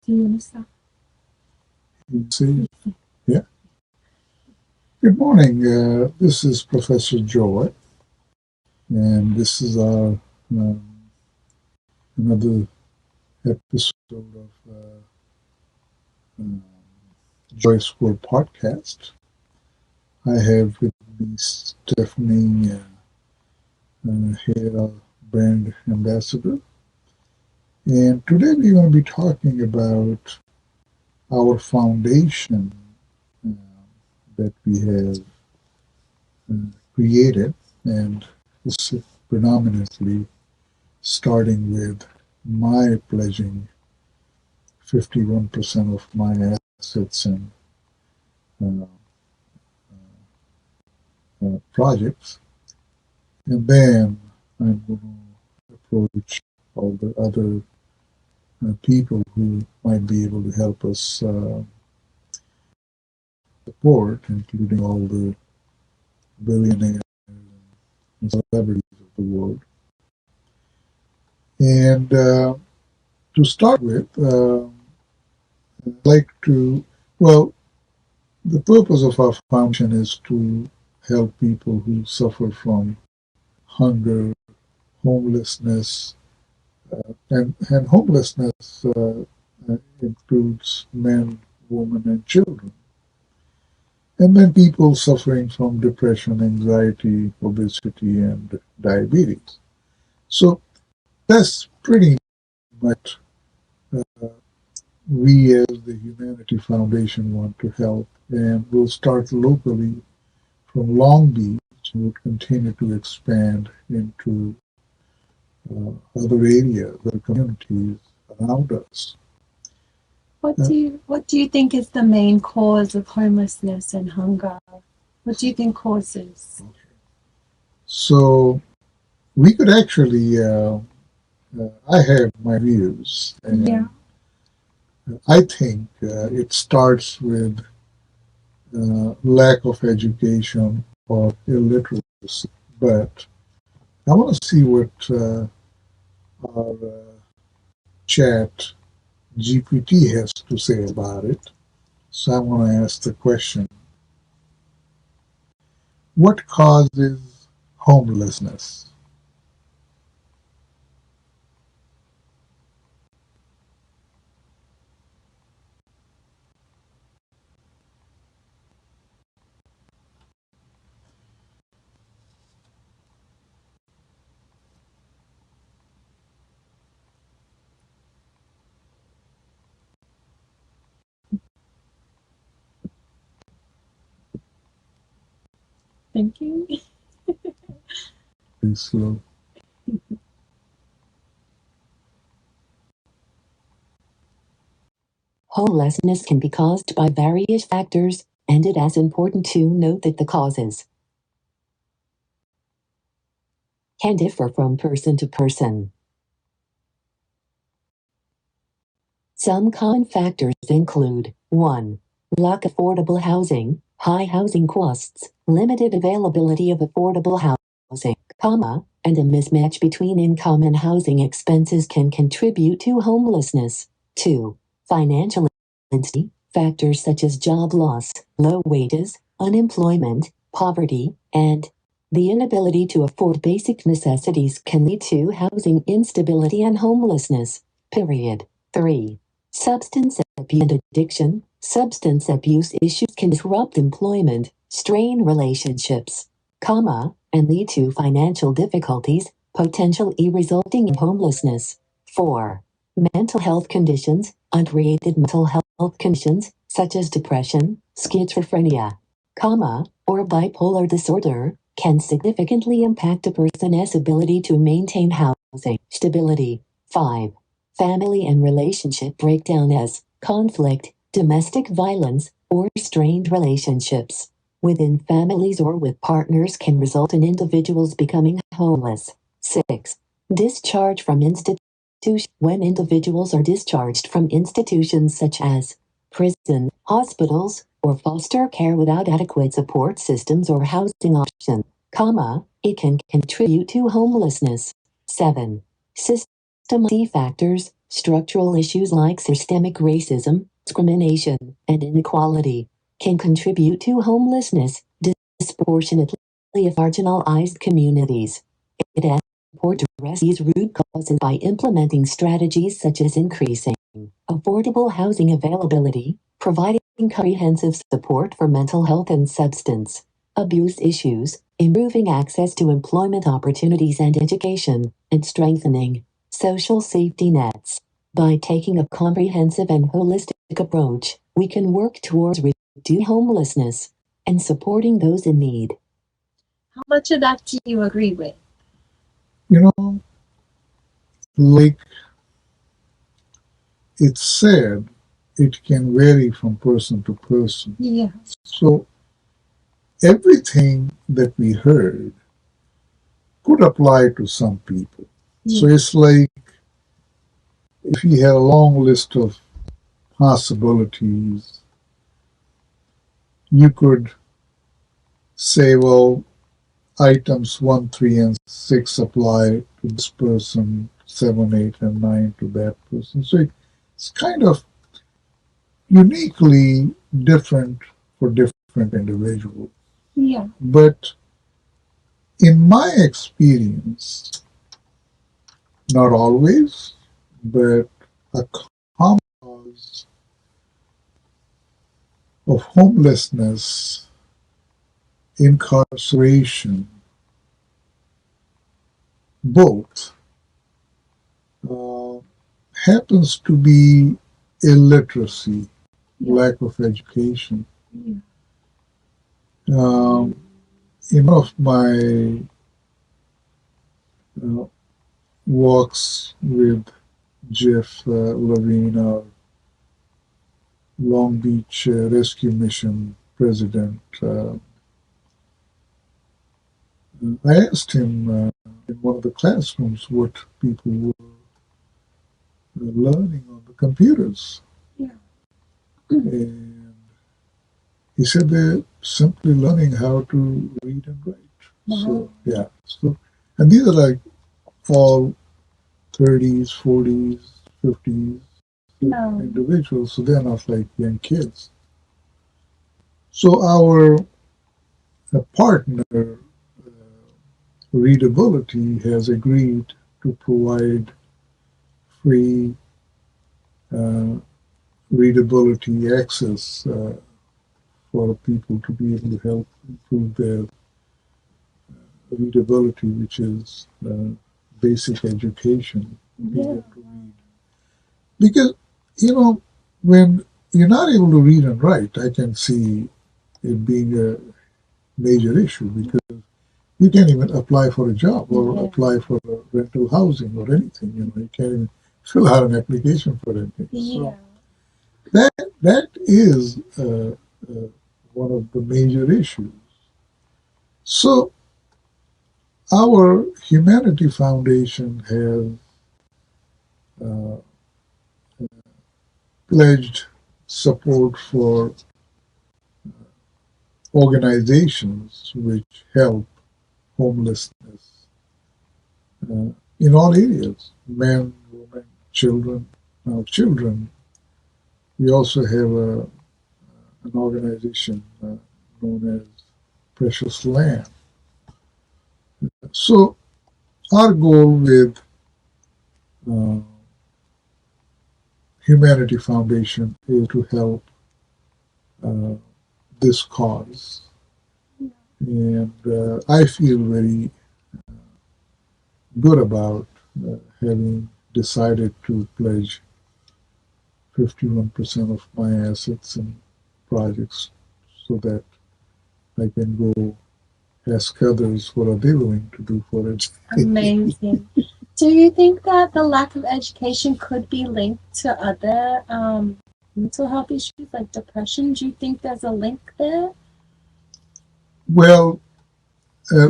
Do you want to start? See, yeah. Good morning. This is Professor Joy, and this is our another episode of um, JoyScore podcast. I have with me Stephanie, here, our brand ambassador, and today we're going to be talking about our foundation uh, that we have created, and this is predominantly starting with my pledging 51% of my assets in uh, projects. And then I'm going to approach all the other people who might be able to help us support, including all the billionaires and celebrities of the world. And to start with, I'd like to, well, the purpose of our foundation is to help people who suffer from hunger, homelessness, and homelessness includes men, women, and children. And then people suffering from depression, anxiety, obesity, and diabetes. So that's pretty much we as the Humanity Foundation want to help. And we'll start locally from Long Beach and will continue to expand into other areas, other communities around us. What do you think is the main cause of homelessness and hunger? What do you think causes? So we could actually, I have my views, and Yeah. I think it starts with lack of education or illiteracy. But I want to see what our chat GPT has to say about it. So I want to ask the question, what causes homelessness? Thinking? Pretty slow. Homelessness can be caused by various factors, and it is important to note that the causes can differ from person to person. Some common factors include 1. Lack of affordable housing, high housing costs, limited availability of affordable housing, and a mismatch between income and housing expenses can contribute to homelessness. 2. Financial instability, factors such as job loss, low wages, unemployment, poverty, and the inability to afford basic necessities can lead to housing instability and homelessness. Period. 3. Substance abuse and addiction. Substance abuse issues can disrupt employment, strain relationships, and lead to financial difficulties, potentially resulting in homelessness. 4. Mental health conditions. Unrelated mental health conditions, such as depression, schizophrenia, or bipolar disorder, can significantly impact a person's ability to maintain housing stability. 5. Family and relationship breakdown as conflict, domestic violence, or strained relationships within families or with partners can result in individuals becoming homeless. 6. Discharge from institutions. When individuals are discharged from institutions such as prison, hospitals, or foster care without adequate support systems or housing options, it can contribute to homelessness. 7. Systematic factors. Structural issues like systemic racism, discrimination, and inequality can contribute to homelessness disproportionately in marginalized communities. It is important to address these root causes by implementing strategies such as increasing affordable housing availability, providing comprehensive support for mental health and substance abuse issues, improving access to employment opportunities and education, and strengthening social safety nets. By taking a comprehensive and holistic approach, we can work towards reducing homelessness and supporting those in need. How much of that do you agree with? You know, like it's said, it can vary from person to person. Yeah. So everything that we heard could apply to some people. Yeah. So it's like if you had a long list of possibilities, you could say, well, items 1, 3, and 6 apply to this person, 7, 8, and 9 to that person. So it's kind of uniquely different for different individuals. Yeah. But in my experience, not always, but a common cause of homelessness, incarceration, both, uh, happens to be illiteracy, Yeah. lack of education. Yeah. In one of my uh, walks with Jeff Levine, our Long Beach Rescue Mission president, I asked him in one of the classrooms what people were learning on the computers. Yeah. And he said they're simply learning how to read and write. So, yeah. So, and these are like all 30s, 40s, 50s individuals, so they're not like young kids. So our partner, Readability, has agreed to provide free uh, readability access for people to be able to help improve their readability, which is basic education, being able to read. Because, when you're not able to read and write, I can see it being a major issue because you can't even apply for a job or apply for rental housing or anything. You can't even fill out an application for anything. Yeah. So that is one of the major issues. So our Humanity Foundation has pledged support for organizations which help homelessness in all areas, men, women, children. Now, children, we also have an organization known as Precious Lamb. So our goal with uh, Humanity Foundation is to help uh, this cause. And I feel very good about having decided to pledge 51% of my assets and projects so that I can go ask others what are they willing to do for it. Amazing. Do you think that the lack of education could be linked to other mental health issues like depression? Do you think there's a link there? Well, I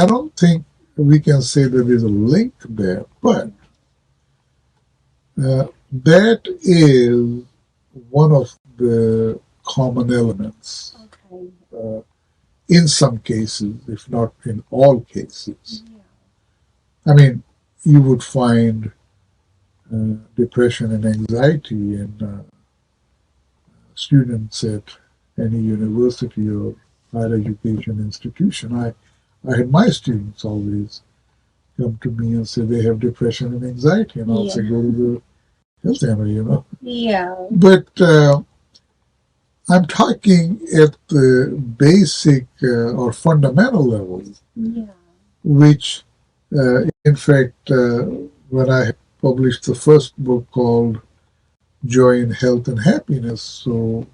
don't think we can say that there's a link there, but that is one of the common elements. Okay. In some cases, if not in all cases. Yeah. I mean, you would find depression and anxiety in students at any university or higher education institution. I had my students always come to me and say they have depression and anxiety, and I'll say, go to the health center. Yeah. But I'm talking at the basic or fundamental level, Yeah. which, in fact, when I published the first book called Joy in Health and Happiness, so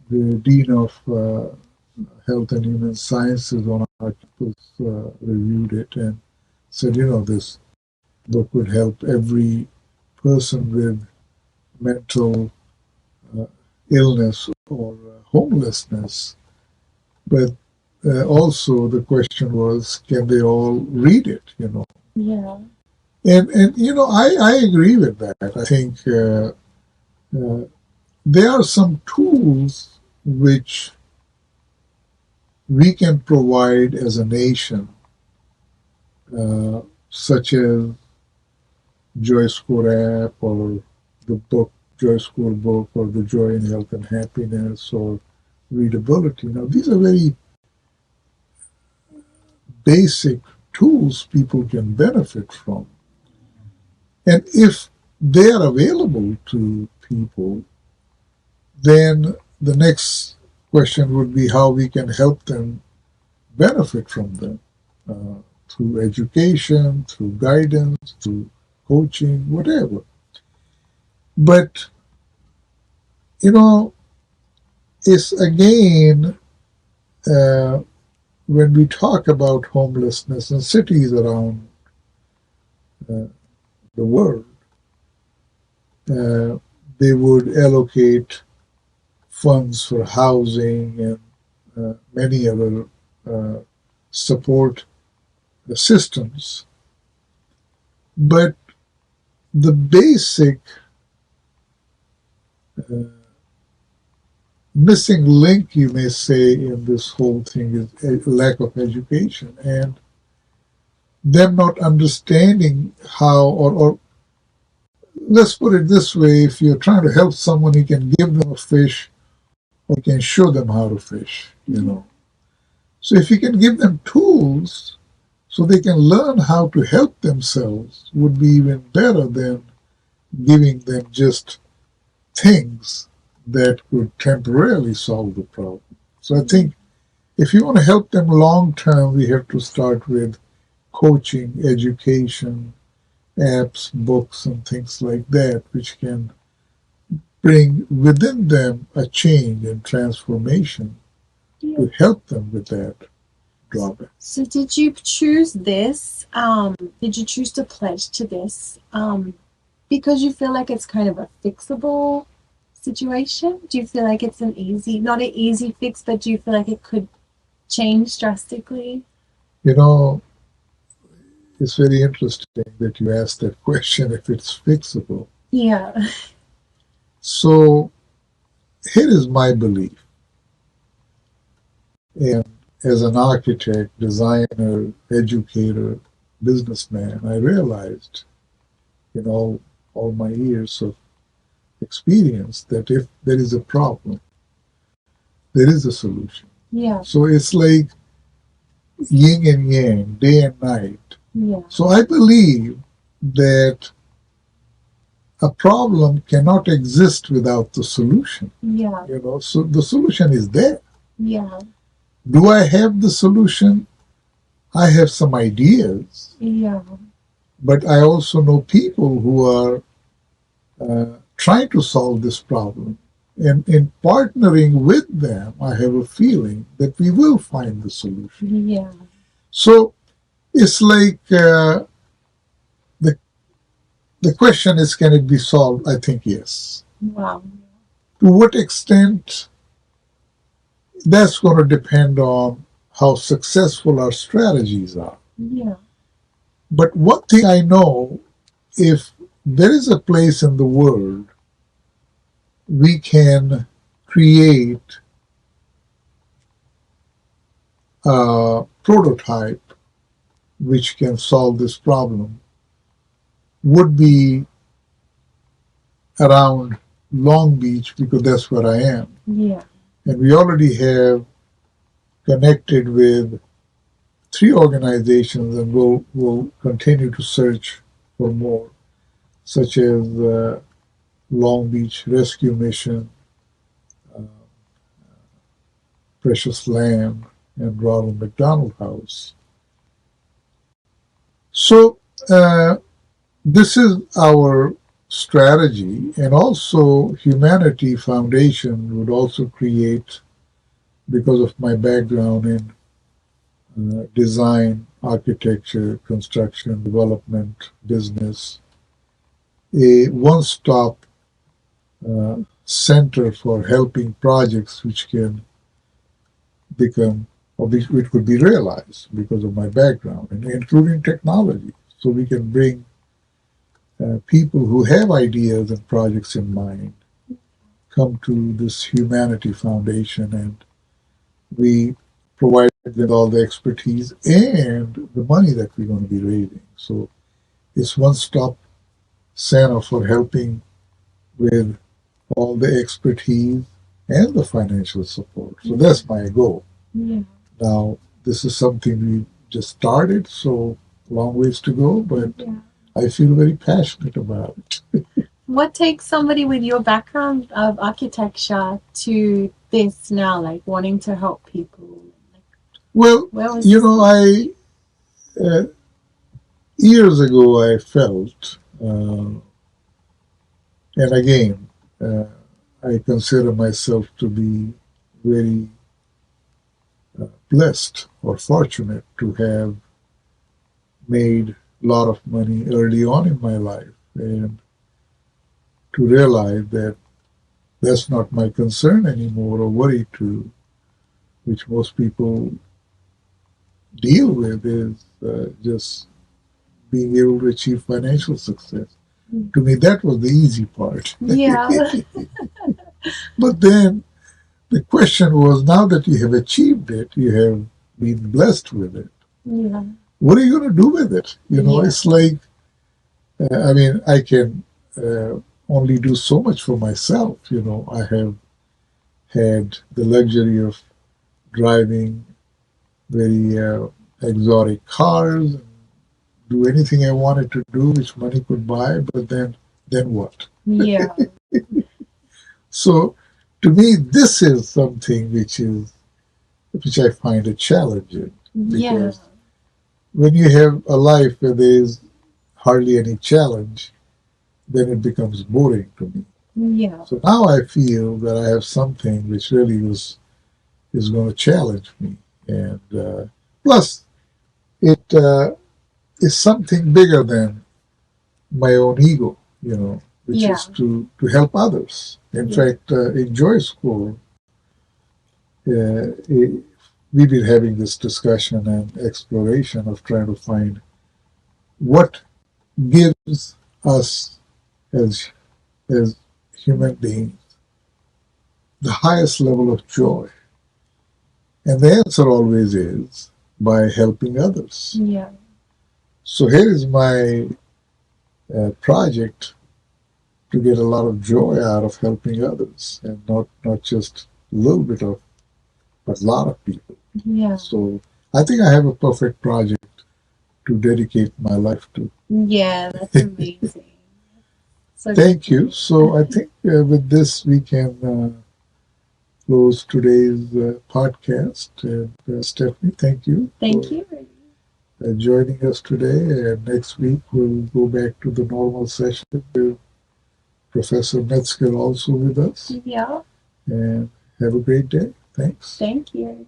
the Dean of Health and Human Sciences on our campus reviewed it and said, this book would help every person with mental illness or homelessness. But also the question was, can they all read it? Yeah. And I agree with that. I think there are some tools which we can provide as a nation, such as JoyScore app or the book JoyScore book or the Joy in Health and Happiness or readability. Now, these are very basic tools people can benefit from. And if they are available to people, then the next question would be how we can help them benefit from them through education, through guidance, through coaching, whatever. But, it's again, when we talk about homelessness in cities around uh, the world, they would allocate funds for housing and many other uh, support systems. But the basic uh, missing link, you may say, in this whole thing is a lack of education and them not understanding how, or let's put it this way, if you're trying to help someone, you can give them a fish or you can show them how to fish. So if you can give them tools so they can learn how to help themselves, would be even better than giving them just things that could temporarily solve the problem. So I think if you want to help them long term, we have to start with coaching, education, apps, books, and things like that, which can bring within them a change and transformation to help them with that drawback. So did you choose this? Did you choose to pledge to this because you feel like it's kind of a fixable situation? Do you feel like it's not an easy fix, but do you feel like it could change drastically? It's very interesting that you asked that question if it's fixable. Yeah. So here is my belief. And as an architect, designer, educator, businessman, I realized in all my years of experience that if there is a problem, there is a solution. Yeah. So it's like yin and yang, day and night. Yeah. So I believe that a problem cannot exist without the solution. Yeah. So the solution is there. Yeah. Do I have the solution? I have some ideas. Yeah. But I also know people who are trying to solve this problem. And in partnering with them, I have a feeling that we will find the solution. Yeah. So it's like the question is, can it be solved? I think yes. Wow. To what extent? That's going to depend on how successful our strategies are. Yeah. But one thing I know, if there is a place in the world we can create a prototype which can solve this problem, would be around Long Beach because that's where I am. Yeah. And we already have connected with 3 organizations and will continue to search for more, such as Long Beach Rescue Mission, uh, Precious Lamb, and Ronald McDonald House. So this is our strategy, and also Humanity Foundation would also create, because of my background in design, architecture, construction, development, business, a one-stop center for helping projects which can become, or which could be realized because of my background, and including technology. So we can bring people who have ideas and projects in mind come to this Humanity Foundation, and we provide them all the expertise and the money that we're going to be raising. So it's one-stop center for helping with all the expertise and the financial support. So that's my goal. Yeah. Now, this is something we just started, so long ways to go, but Yeah. I feel very passionate about it. What takes somebody with your background of architecture to this now, like wanting to help people? Well, Where was you know, years ago I felt, and again, I consider myself to be very blessed or fortunate to have made a lot of money early on in my life, and to realize that that's not my concern anymore or worry to, which most people deal with, is just being able to achieve financial success. To me, that was the easy part. Yeah. But then the question was, now that you have achieved it, you have been blessed with it, Yeah. what are you going to do with it? You know, Yeah. it's like, I mean, I can only do so much for myself. You know, I have had the luxury of driving very exotic cars, do anything I wanted to do, which money could buy, but then what? Yeah. So to me, this is something which I find a challenge in, Yeah. because when you have a life where there is hardly any challenge, then it becomes boring to me. Yeah. So now I feel that I have something which really is going to challenge me, and plus it is something bigger than my own ego, you know, which Yeah. is to help others. In Yeah. fact, in JoyScore, we've been having this discussion and exploration of trying to find what gives us as as human beings the highest level of joy. And the answer always is by helping others. Yeah. So here is my project to get a lot of joy out of helping others, and not just a little bit of, but a lot of people. Yeah. So I think I have a perfect project to dedicate my life to. Yeah, that's amazing. So Thank you. So I think with this we can close today's podcast. And Stephanie, thank you. Thank for you. joining us today. And next week we'll go back to the normal session with Professor Metzger also with us. Yeah. And have a great day. Thanks. Thank you.